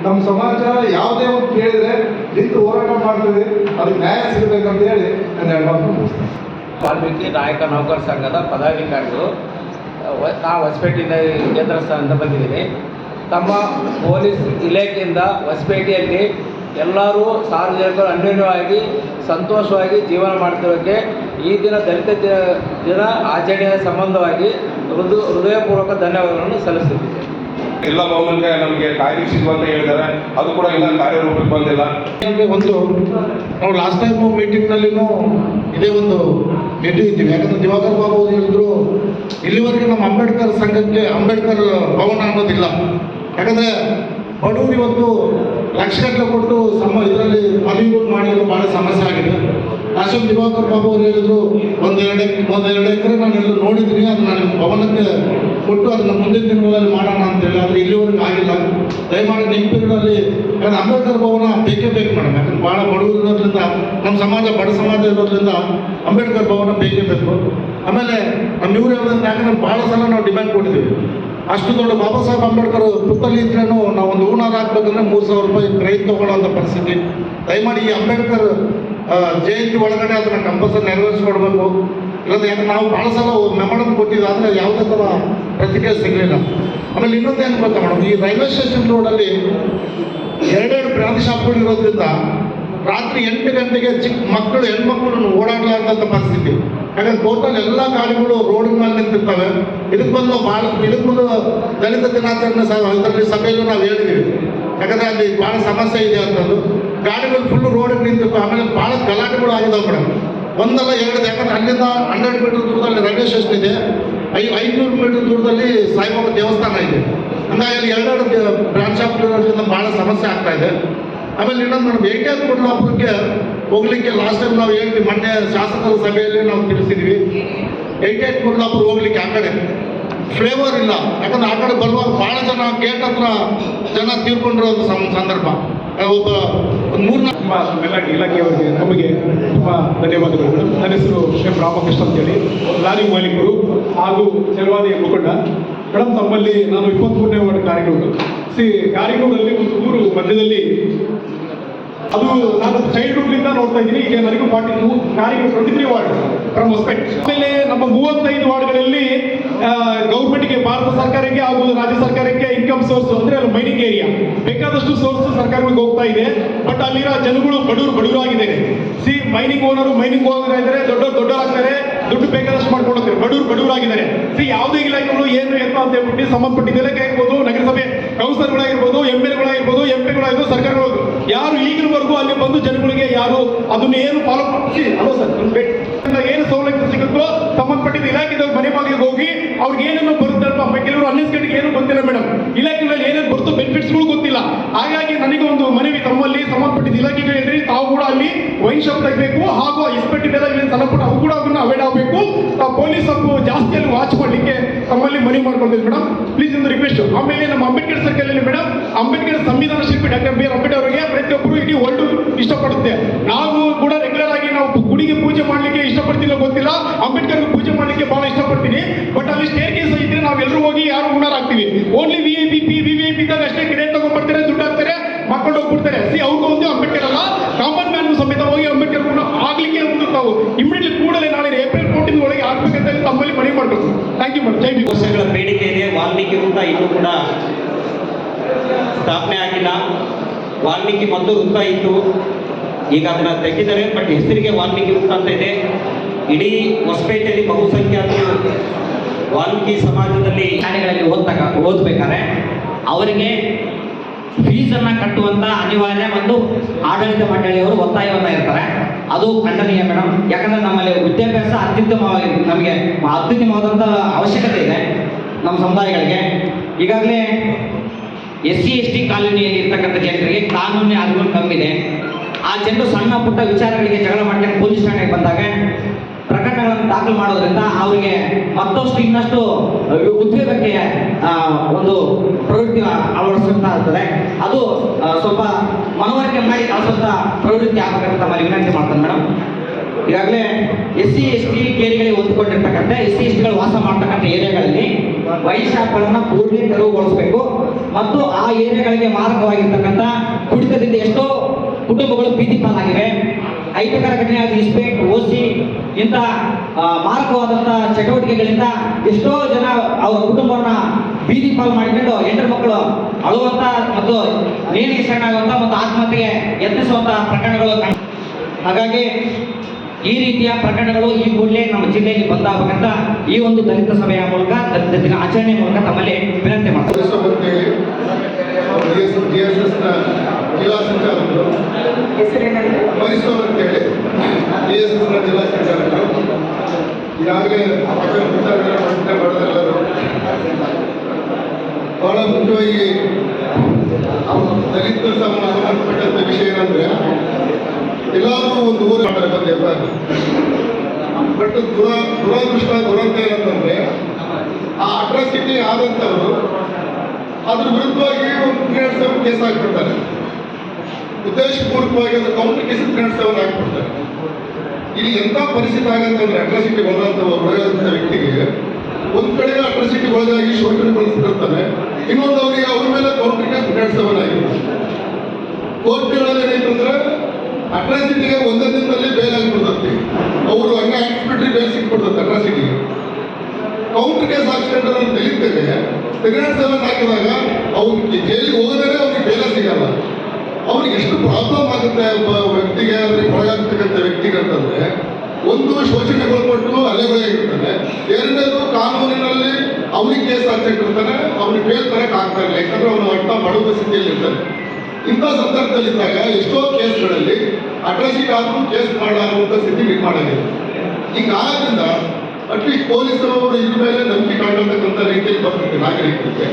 ನಮ್ಮ ಸಮಾಜ ಯಾವುದೇ ಒಂದು ಕೇಳಿದರೆ ನಿಂತು ಹೋರಾಟ ಮಾಡ್ತೀವಿ, ಅದಕ್ಕೆ ನ್ಯಾಯ ಸಿಗಬೇಕಂತ ಹೇಳಿ ನಾನು 2 ಮಾತು ಮುಗಿಸ್ತೇನೆ. ವಾಲ್ಮೀಕಿ ನಾಯಕ ನೌಕರ ಸಂಘದ ಪದಾಧಿಕಾರಿಗಳು ನಾವು ಹೊಸಪೇಟೆಯಿಂದ ಕೇಂದ್ರ ಸ್ಥಾನದಿಂದ ಬಂದಿದ್ದೀವಿ. ತಮ್ಮ ಪೊಲೀಸ್ ಇಲಾಖೆಯಿಂದ ಹೊಸಪೇಟೆಯಲ್ಲಿ ಎಲ್ಲರೂ ಸಾರ್ವಜನಿಕರು ಅನ್ಯೋನ್ಯವಾಗಿ ಸಂತೋಷವಾಗಿ ಜೀವನ ಮಾಡ್ತಿರೋಕ್ಕೆ ಈ ದಿನ ದಲಿತ ದಿನ ಆಚರಣೆಯ ಸಂಬಂಧವಾಗಿ ಹೃದಯಪೂರ್ವಕ ಧನ್ಯವಾದಗಳನ್ನು ಸಲ್ಲಿಸುತ್ತಿದ್ದೇವೆ. ಎಲ್ಲ ಬಹುಮುಖ ನಮಗೆ ಕಾಯ್ದೆ ಸಿಗುವಂತ ಹೇಳಿದ್ದಾರೆ, ಅದು ಕೂಡ ಇಲ್ಲ ಕಾರ್ಯರೂಪಕ್ಕೆ ಬಂದಿಲ್ಲ. ಒಂದು ನಾವು ಲಾಸ್ಟ್ ಟೈಮ್ ಮೀಟಿಂಗ್ನಲ್ಲಿನೂ ಇದೇ ಒಂದು ಮೀಟಿಂಗ್ ಇದ್ದೀವಿ. ಯಾಕಂದರೆ ದಿವಾಕರ್ ಬಾಬು ಹೇಳಿದ್ರು ಇಲ್ಲಿವರೆಗೆ ನಮ್ಮ ಅಂಬೇಡ್ಕರ್ ಸಂಘಕ್ಕೆ ಅಂಬೇಡ್ಕರ್ ಭವನ ಅನ್ನೋದಿಲ್ಲ. ಯಾಕಂದರೆ ಬಡವರು ಇವತ್ತು ಲಕ್ಷಗಟ್ಟಲೆ ಕೊಟ್ಟು ಇದರಲ್ಲಿ ಮನೆಗಳು ಮಾಡಲಿಕ್ಕೆ ಭಾಳ ಸಮಸ್ಯೆ ಆಗಿದೆ. ಲಾಸ್ಟ್ ದಿವಾಕರ್ ಬಾಬು ಅವರು ಹೇಳಿದ್ರು ಒಂದೆರಡು ಎಕರೆ ನಾನು ಎಲ್ಲ ನೋಡಿದ್ದೀನಿ, ಅದು ನಾನು ಭವನಕ್ಕೆ ಕೊಟ್ಟು ಅದನ್ನು ಮುಂದಿನ ದಿನಗಳಲ್ಲಿ ಮಾಡೋಣ ಅಂತೇಳಿ. ಆದರೆ ಇಲ್ಲಿವರೆಗೂ ಆಗಿಲ್ಲ. ದಯಮಾಡಿ ನಿಂಪಿಗಳಲ್ಲಿ ಯಾಕಂದ್ರೆ ಅಂಬೇಡ್ಕರ್ ಭವನ ಬೇಕೇ ಬೇಕು ಮೇಡಮ್. ಯಾಕಂದ್ರೆ ಭಾಳ ಬಡವರು ಇರೋದ್ರಿಂದ, ನಮ್ಮ ಸಮಾಜ ಬಡ ಸಮಾಜ ಇರೋದ್ರಿಂದ ಅಂಬೇಡ್ಕರ್ ಭವನ ಬೇಕೇ ಬೇಕು. ಆಮೇಲೆ ನಮ್ಮ ಇವ್ರು ಹೇಳೋದಂದ್ರೆ ಯಾಕಂದ್ರೆ ಭಾಳ ಸಲ ನಾವು ಡಿಮ್ಯಾಂಡ್ ಕೊಟ್ಟಿದ್ದೀವಿ. ಅಷ್ಟು ದೊಡ್ಡ ಬಾಬಾ ಸಾಹೇಬ್ ಅಂಬೇಡ್ಕರ್ ಪುತ್ತಲಿ ಇದ್ರೂ ನಾವು ಒಂದು ಹೂನಾರ ಹಾಕ್ಬೇಕಂದ್ರೆ 3,000 ರೂಪಾಯಿ ಕ್ರೈ ತೊಗೊಳ್ಳೋಂಥ ಪರಿಸ್ಥಿತಿ. ದಯಮಾಡಿ ಈ ಅಂಬೇಡ್ಕರ್ ಜಯಂತಿ ಒಳಗಡೆ ಅದನ್ನು ಕಂಪಲ್ಸರಿ ನೆರವೇರಿಸ್ಕೊಡ್ಬೇಕು. ಇಲ್ಲಾಂದ್ರೆ ಯಾಕಂದ್ರೆ ನಾವು ಭಾಳ ಸಲ ಮೆಮೊರಂ ಕೊಟ್ಟಿದ್ವಿ, ಆದರೆ ಯಾವುದೇ ಥರ ಪ್ರತಿಕ್ರಿಯೆ ಸಿಗಲಿಲ್ಲ. ಆಮೇಲೆ ಇನ್ನೊಂದು ಏನು ಗೊತ್ತಾ ಮೇಡಮ್, ಈ ರೈಲ್ವೆ ಸ್ಟೇಷನ್ ರೋಡಲ್ಲಿ 2 ಬ್ರಾಂಚ್ ಶಾಪ್ಗಳು ಇರೋದ್ರಿಂದ ರಾತ್ರಿ 8 ಗಂಟೆಗೆ ಚಿಕ್ಕ ಮಕ್ಕಳು ಹೆಣ್ಮಕ್ಳು ಓಡಾಡಲಾರ್ದಂಥ ಪರಿಸ್ಥಿತಿ. ಯಾಕಂದ್ರೆ ಟೋಟಲ್ ಎಲ್ಲ ಗಾಡಿಗಳು ರೋಡ್ ಮೇಲೆ ನಿಂತಿರ್ತವೆ. ಇದಕ್ಕೆ ಬಂದು ದಲಿತ ದಿನಾಚರಣೆ ಇದರಲ್ಲಿ ಸಭೆಯಲ್ಲೂ ನಾವು ಹೇಳಿದ್ದೀವಿ. ಯಾಕಂದರೆ ಅಲ್ಲಿ ಭಾಳ ಸಮಸ್ಯೆ ಇದೆ ಅಂತಂದು ಗಾಡಿಗಳು ಫುಲ್ಲು ರೋಡಿಗೆ ನಿಂತಿರ್ತವೆ. ಆಮೇಲೆ ಭಾಳ ಗಲಾಟೆಗಳು ಆಗಿದಾವೆ ಮೇಡಮ್. ಒಂದಲ್ಲ 2, ಯಾಕಂದ್ರೆ ಅಲ್ಲಿಂದ 100 ಮೀಟರ್ ದೂರದಲ್ಲಿ ರೈಲ್ವೆ ಸ್ಟೇಷನ್ ಇದೆ, 500 ಮೀಟರ್ ದೂರದಲ್ಲಿ ಸಾಯಿಬಾಬಾ ದೇವಸ್ಥಾನ ಇದೆ. ಹಂಗಾಗಿ ಅಲ್ಲಿ 2 ಬ್ರಾಂಚ್ ಶಾಪ್ ಇರೋದ್ರಿಂದ ಭಾಳ ಸಮಸ್ಯೆ ಆಗ್ತಾ ಇದೆ. ಆಮೇಲೆ ಇನ್ನೊಂದು ಮೇಡಮ್, 8ನೇ ಕುಡ್ಲಾಪುರಕ್ಕೆ ಹೋಗ್ಲಿಕ್ಕೆ ಲಾಸ್ಟ್ ಟೈಮ್ ನಾವು ಹೇಳ್ತೀವಿ, ಮೊನ್ನೆ ಶಾಸಕರ ಸಭೆಯಲ್ಲಿ ನಾವು ತಿಳಿಸಿದ್ವಿ. 8ನೇ ಕುಡ್ಲಾಪುರ ಹೋಗ್ಲಿಕ್ಕೆ ಆ ಕಡೆ ಫ್ಲೇವರ್ ಇಲ್ಲ. ಯಾಕಂದ್ರೆ ಆ ಕಡೆ ಬರುವಾಗ ಭಾಳ ಜನ ಗೇಟ್ ಹತ್ರ ಜನ ತೀರ್ಕೊಂಡಿರೋ ಸಂದರ್ಭ. ಒಬ್ಬ 3-4 ಇಲಾಖೆಯವರಿಗೆ ನಮಗೆ ತುಂಬ ಧನ್ಯವಾದಗಳು. ನನ್ನ ಹೆಸರು ಎಂ ರಾಮಕೃಷ್ಣ ಅಂತೇಳಿ, ಲಾರಿ ಮಾಲೀಕರು ಹಾಗೂ ಚಲವಾದಿಯ ಮುಖಂಡ. ಮೇಡಮ್, ತಮ್ಮಲ್ಲಿ ನಾನು 23ನೇ ವಾರ್ಡ್ ಕಾರಿಗೋಡು. ಕಾರಿಗೋಡಲ್ಲಿ ಒಂದು ಊರು ಮಧ್ಯದಲ್ಲಿ, ಅದು ನಾನು ಚೈಲ್ಡ್ಹುಡ್ನಿಂದ ನೋಡ್ತಾ ಇದ್ದೀನಿ. ಈಗ ನನಗೂ 42 ಕಾರಿಗೋಡು 23 ವಾರ್ಡ್ ಫ್ರಮ್ ಹೊಸಪೇಟೆ. ಆಮೇಲೆ ನಮ್ಮ 35 ವಾರ್ಡ್ಗಳಲ್ಲಿ ಗೌರ್ಮೆಂಟ್ಗೆ, ಭಾರತ ಸರ್ಕಾರಕ್ಕೆ ಹಾಗೂ ರಾಜ್ಯ ಸರ್ಕಾರಕ್ಕೆ ಇನ್ಕಮ್ ಸೋರ್ಸ್ ಅಂದರೆ ಅಲ್ಲಿ ಮೈನಿಂಗ್ ಏರಿಯಾ ಬೇಕಾದಷ್ಟು ಸೋರ್ಸ್ ಸರ್ಕಾರಗಳಿಗೆ ಹೋಗ್ತಾ ಇದೆ. ಬಟ್ ಅಲ್ಲಿರೋ ಜನಗಳು ಬಡವರಾಗಿದ್ದಾರೆ. ಮೈನಿಂಗ್ ಓನರ್ ಇದ್ದಾರೆ, ದೊಡ್ಡವರಾಗ್ತಾರೆ, ದುಡ್ಡು ಬೇಕಾದಷ್ಟು ಮಾಡ್ಕೊಂಡು ಹೋಗ್ತಾರೆ, ಬಡವರಾಗಿದ್ದಾರೆ. ಯಾವುದೇ ಇಲಾಖೆಗಳು ಏನು ಅಂತ ಹೇಳ್ಬಿಟ್ಟು ಸಂಬಂಧಪಟ್ಟಿದ್ದ ಇಲಾಖೆ ಆಗಿರ್ಬೋದು, ನಗರಸಭೆ ಕೌನ್ಸಿಲರ್ಗಳಾಗಿರ್ಬೋದು, MP ಗಳಾಗಿರ್ಬೋದು, ಸರ್ಕಾರಗಳು ಯಾರು ಈಗಿನವರೆಗೂ ಅಲ್ಲಿ ಬಂದು ಜನಗಳಿಗೆ ಯಾರು ಅದನ್ನ ಏನು ಫಾಲೋ ಮಾಡಿ ಏನು ಸೌಲಭ್ಯ ಸಿಗುತ್ತೋ ಸಂಬಂಧಪಟ್ಟಿದ್ದ ಇಲಾಖೆದವ್ರು ಮನೆ ಬಾಗಿಲಿಗೆ ಹೋಗಿ ಅವ್ರಿಗೆ ಏನೇನೋ ಬರುತ್ತಲ್ಪ. ಕೆಲವರು 11 ಗಂಟೆಗೆ ಏನು ಗೊತ್ತಿಲ್ಲ ಮೇಡಮ್, ಇಲಾಖೆಗಳಲ್ಲಿ ಏನೇನು ಬರುತ್ತೋ ಬೆನಿಫಿಟ್ಸ್ಗಳು ಗೊತ್ತಿಲ್ಲ. ಹಾಗಾಗಿ ನನಗೆ ಒಂದು ಮನವಿ, ತಮ್ಮಲ್ಲಿ ಸಂಬಂಧಪಟ್ಟಿದ್ದ ಇಲಾಖೆಗಳು ಹೇಳ್ರಿ, ತಾವು ಕೂಡ ಅಲ್ಲಿ ವೈನ್ ಶಾಪ್ ತೆಗಬೇಕು, ಹಾಗೂ ಇನ್ಸ್ಪೆಕ್ಟರ್ ಸಣ್ಣಪುಟ್ಟ ಅವು ಕೂಡ ಅದನ್ನ ಅವಾಯ್ಡ್ ಆಗಬೇಕು. ಪೊಲೀಸ್ ಸ್ವಲ್ಪ ಜಾಸ್ತಿ ಅಲ್ಲಿ ವಾಚ್ ಮಾಡಲಿಕ್ಕೆ ತಮ್ಮಲ್ಲಿ ಮನವಿ ಮಾಡ್ಕೊಳ್ತೀವಿ ಮೇಡಮ್, ಪ್ಲೀಸ್ ಒಂದು ರಿಕ್ವೆಸ್ಟ್. ಆಮೇಲೆ ನಮ್ಮ ಅಂಬೇಡ್ಕರ್ ಸರ್ಕಲ್ ಅಲ್ಲಿ ಮೇಡಮ್, ಅಂಬೇಡ್ಕರ್ ಸಂವಿಧಾನ ಶಿಲ್ಪಿ ಡಾಕ್ಟರ್ ಬಿ ಆರ್ ಅಂಬೇಡ್ಕರ್ ಅವರಿಗೆ ಪ್ರತಿಯೊಬ್ಬರು ಇಡೀ ವರ್ಲ್ಡ್ ಇಷ್ಟಪಡುತ್ತೆ. ನಾವು ಕೂಡ ರೆಗ್ಯುಲರ್ ಆಗಿ ನಾವು ಗುಡಿಗೆ ಪೂಜೆ ಮಾಡಲಿಕ್ಕೆ ಇಷ್ಟಪಡ್ತಿಲ್ಲ ಗೊತ್ತಿಲ್ಲ, ಅಂಬೇಡ್ಕರ್ಗೆ ಪೂಜೆ ಮಾಡಲಿಕ್ಕೆ ಬಹಳ ಇಷ್ಟಪಡ್ತೀನಿ. ಬಟ್ ಅಲ್ಲಿ ಸ್ಟೇರ್ ಕೇಸ್ ಇದ್ರೆ ನಾವೆಲ್ಲರೂ ಹೋಗಿ ಯಾರು ಓನರ್ ಆಗ್ತೀವಿ. ಓನ್ಲಿ VIP ಇದ್ದಾಗ ಅಷ್ಟೇ ಗಿಡ ತಗೊಂಡ್ಬರ್ತಾರೆ, ದುಡ್ಡು ಹಾಕ್ತಾರೆ, ಮಕ್ಕಳು ಹೋಗ್ಬಿಡ್ತಾರೆ. ಅವ್ರಿಗೂ ಒಂದು ಅಂಬೇಡ್ಕರ್ ಅಲ್ಲ, ಕಾಮನ್ ಮ್ಯಾನ್ ಸಮೇತ ಹೋಗಿ ಅಂಬೇಡ್ಕರ್ ಆಗ್ಲಿಕ್ಕೆ ತಾವು ಇಮಿಡಿಯೇಟ್ಲಿ ಕೂಡಲೇ ನಾಳೆ ಏಪ್ರಿಲ್ 14 ಒಳಗೆ ಆಗ್ಬೇಕಂತ ತಮ್ಮಲ್ಲಿ ಮನವಿ ಮಾಡಬೇಕು. Thank you madam. Jai Bhim. ವರ್ಷಗಳ ಬೇಡಿಕೆ ಇದೆ. ವಾಲ್ಮೀಕಿ ವೃತ್ತ ಇನ್ನೂ ಕೂಡ ಸ್ಥಾಪನೆ ಆಗಿಲ್ಲ. ವಾಲ್ಮೀಕಿ ಮೊದಲು ವೃತ್ತ ಇತ್ತು, ಈಗ ಅದನ್ನು ತೆಗೆದಿದ್ದಾರೆ. ಬಟ್ ಹೆಸರಿಗೆ ವಾಲ್ಮೀಕಿ ವೃತ್ತ ಅಂತ ಇದೆ. ಇಡೀ ಹೊಸಪೇಟೆಯಲ್ಲಿ ಬಹುಸಂಖ್ಯಾತರು ವಾಲ್ಮೀಕಿ ಸಮಾಜದಲ್ಲಿ ಶಾಲೆಗಳಲ್ಲಿ ಓದಬೇಕಾದ್ರೆ ಅವರಿಗೆ ಫೀಸನ್ನು ಕಟ್ಟುವಂಥ ಅನಿವಾರ್ಯ ಒಂದು ಆಡಳಿತ ಮಂಡಳಿಯವರು ಒತ್ತಾಯವನ್ನು ಇರ್ತಾರೆ. ಅದು ಖಂಡನೀಯ ಮೇಡಮ್. ಯಾಕಂದರೆ ನಮ್ಮಲ್ಲಿ ವಿದ್ಯಾಭ್ಯಾಸ ನಮಗೆ ಅತ್ಯುತ್ತಮವಾದಂಥ ಅವಶ್ಯಕತೆ ಇದೆ ನಮ್ಮ ಸಮುದಾಯಗಳಿಗೆ. ಈಗಾಗಲೇ SC ST ಕಾಲೋನಿಯಲ್ಲಿ ಇರ್ತಕ್ಕಂಥ ಜನರಿಗೆ ಕಾನೂನಿನ ಅರಿವು ಕಮ್ಮಿದೆ. ಆ ಜನರು ಸಣ್ಣ ಪುಟ್ಟ ವಿಚಾರಗಳಿಗೆ ಜಗಳ ಮಾಡ್ಲಿಕ್ಕೆ ಪೊಲೀಸ್ ಠಾಣೆಗೆ ಬಂದಾಗ ಪ್ರಕರಣಗಳನ್ನು ದಾಖಲು ಮಾಡೋದ್ರಿಂದ ಅವರಿಗೆ ಮತ್ತಷ್ಟು ಇನ್ನಷ್ಟು ಉದ್ಯೋಗಕ್ಕೆ ಒಂದು ಪ್ರವೃತ್ತಿ ಅಳವಡಿಸುತ್ತಾ ಇರ್ತದೆ. ಅದು ಸ್ವಲ್ಪ ಮನವರಿಕೆ ಮಾಡಿ ಕಳಿಸುವಂಥ ಪ್ರವೃತ್ತಿ ಆಗಬೇಕಂತ ತಮ್ಮಲ್ಲಿ ವಿನಂತಿ ಮಾಡ್ತಾನೆ ಮೇಡಮ್. ಈಗಾಗಲೇ SC ST ಕೇರಿಗಳಿಗೆ ಹೊಂದಿಕೊಂಡಿರ್ತಕ್ಕಂಥ SC STಗಳು ವಾಸ ಮಾಡ್ತಕ್ಕಂಥ ಏರಿಯಾಗಳಲ್ಲಿ ವೈನ್ ಶಾಪ್ಗಳನ್ನು ಪೂರ್ತಿ ತೆರವುಗೊಳಿಸಬೇಕು ಮತ್ತು ಆ ಏರಿಯಾಗಳಿಗೆ ಮಾರಕವಾಗಿರ್ತಕ್ಕಂಥ ಕುಡಿತದಿಂದ ಎಷ್ಟೋ ಕುಟುಂಬಗಳು ಬೀದಿ ಪಾಲಾಗಿವೆ. ಅಹಿತಕರ ಘಟನೆಯಾದ ಇಸ್ಪೇಟ್ ಓಸಿ ಇಂಥ ಮಾರಕವಾದಂಥ ಚಟುವಟಿಕೆಗಳಿಂದ ಎಷ್ಟೋ ಜನ ಅವರ ಕುಟುಂಬವನ್ನ ಬೀದಿ ಪಾಲು ಮಾಡಿಕೊಂಡು ಹೆಣ್ಣು ಮಕ್ಕಳು ಅಳುವಂತ ಮತ್ತು ನೇಣಿಗೆ ಶರಣಾಗುವಂತ ಮತ್ತು ಆತ್ಮಹತ್ಯೆಗೆ ಯತ್ನಿಸುವಂತ ಪ್ರಕರಣಗಳು ಹಾಗಾಗಿ ಈ ರೀತಿಯ ಪ್ರಕರಣಗಳು ಈ ಕೂಡಲೇ ನಮ್ಮ ಜಿಲ್ಲೆಗೆ ಬಂದಾಗಬೇಕಂತ ಈ ಒಂದು ದಲಿತ ಸಭೆಯ ಮೂಲಕ ದಲಿತ ದಿನ ಆಚರಣೆ ಮೂಲಕ ತಮ್ಮಲ್ಲಿ ವಿನಂತಿ ಮಾಡ್ತಾರೆ. ಜಿಲ್ಲಾ ಸಂಚಾಲಕರು ಮೈಸೂರು ಅಂತೇಳಿ DSSನ ಜಿಲ್ಲಾ ಸಂಚಾಲಕರು ಈಗಾಗಲೇ ಬಡದೆಲ್ಲರೂ ಬಹಳ ಮುಖ್ಯವಾಗಿ ದಲಿತ ಸಂಬಂಧಪಟ್ಟಂತ ವಿಷಯ ಏನಂದ್ರೆ ಎಲ್ಲಾದ್ರೂ ಒಂದು ಊರು ಮಾಡ್ತಾರೆ ಬಂದು ಎಫ್ಐಆರ್. ಬಟ್ ದುರಾದೃಷ್ಟ ದುರಂತ ಏನಂತಂದ್ರೆ ಆ ಅಟ್ರಾಸಿಟಿ ಆದಂಥವರು ಅದ್ರ ವಿರುದ್ಧವಾಗಿ ಒಂದು 397 ಕೇಸ್ ಹಾಕ್ಬಿಡ್ತಾರೆ. ಉದ್ದೇಶಪೂರ್ವಕವಾಗಿ ಅದು ಕೌಂಟರ್ ಕೇಸ್ 397 ಹಾಕ್ಬಿಡ್ತಾರೆ. ಇಲ್ಲಿ ಎಂಥ ಪರಿಸ್ಥಿತಿ ಆಗಂತಂದ್ರೆ ಅಟ್ರಾಸಿಟಿ ಒಳಗಾದಂಥ ವ್ಯಕ್ತಿಗೆ ಒಂದು ಕಡೆ ಅಟ್ರಾಸಿಟಿ ಒಳಗಾಗಿ ಶೋಷಣೆಗೊಳಿಸ್ತಿರ್ತಾನೆ, ಇನ್ನೊಂದು ಅವರಿಗೆ ಅವ್ರ ಮೇಲೆ ಕೌಂಟರ್ ಕೇಸ್ 397 ಆಗಿರುತ್ತೆ. ಕೋರ್ಟ್ ಹೇಳೋದು ಏನಂತಂದ್ರೆ ಅಟ್ರಾಸಿಟಿಗೆ ಒಂದೇ ದಿನದಲ್ಲಿ ಬೇಲ್ ಆಗಿಬಿಡ್ತೈತಿ, ಅವರು ಹಂಗೆ ಹಾಕ್ಬಿಟ್ರಿ ಬೇಲ್ ಸಿಕ್ಬಿಡ್ತೈತೆ ಅಟ್ರಾಸಿಟಿಗೆ. ಕೌಂಟರ್ ಕೇಸ್ ಹಾಕ್ಸ್ಕೊಂಡ್ರೆ ನಾವು ತಿಳಿತೇವೆ 397 ಹಾಕಿದಾಗ ಅವ್ರಿಗೆ ಜೈಲಿಗೆ ಹೋಗದೇ ಅವ್ರಿಗೆ ಬೇಲ ಸಿಗಲ್ಲ. ಅವ್ರಿಗೆ ಎಷ್ಟು ಪ್ರಾಬ್ಲಮ್ ಆಗುತ್ತೆ ಒಬ್ಬ ವ್ಯಕ್ತಿಗೆ ಅವ್ರಿಗೆ ಒಳಗಾಗ್ತಕ್ಕಂಥ ವ್ಯಕ್ತಿಗೆ ಅಂತಂದ್ರೆ, ಒಂದು ಶೋಷಣೆಗೊಳಪಟ್ಟು ಅಲೆಗೊಳಗಾಗಿರ್ತಾನೆ, ಎರಡನೇದು ಕಾನೂನಿನಲ್ಲಿ ಅವ್ರಿಗೆ ಕೇಸ್ ಹಾಕ್ಸಿಟ್ಟಿರ್ತಾನೆ, ಅವ್ರಿಗೆ ಬೇಲ್ ತರಕ್ಕೆ ಆಗ್ತಾ ಇಲ್ಲ, ಯಾಕಂದ್ರೆ ಅವನು ಅರ್ಥ ಬಡವ ಸ್ಥಿತಿಯಲ್ಲಿ ಇರ್ತಾನೆ. ಇಂಥ ಸಂದರ್ಭದಲ್ಲಿದ್ದಾಗ ಎಷ್ಟೋ ಕೇಸ್ಗಳಲ್ಲಿ ಅಟ್ರಾಸಿಟಿ ಆದರೂ ಕೇಸ್ ಮಾಡಲಾಗುವಂಥ ಸ್ಥಿತಿ ನಿರ್ಮಾಣ ಆಗಿದೆ. ಹಿಂಗಾದ್ರಿಂದ ಅಟ್ಲೀಸ್ಟ್ ಪೊಲೀಸರು ಇದ್ರ ಮೇಲೆ ನಂಬಿಕೆ ಕಾಣತಕ್ಕಂಥ ರೀತಿಯಲ್ಲಿ ಬರ್ತದೆ ನಾಗರಿಕರಿಗೆ.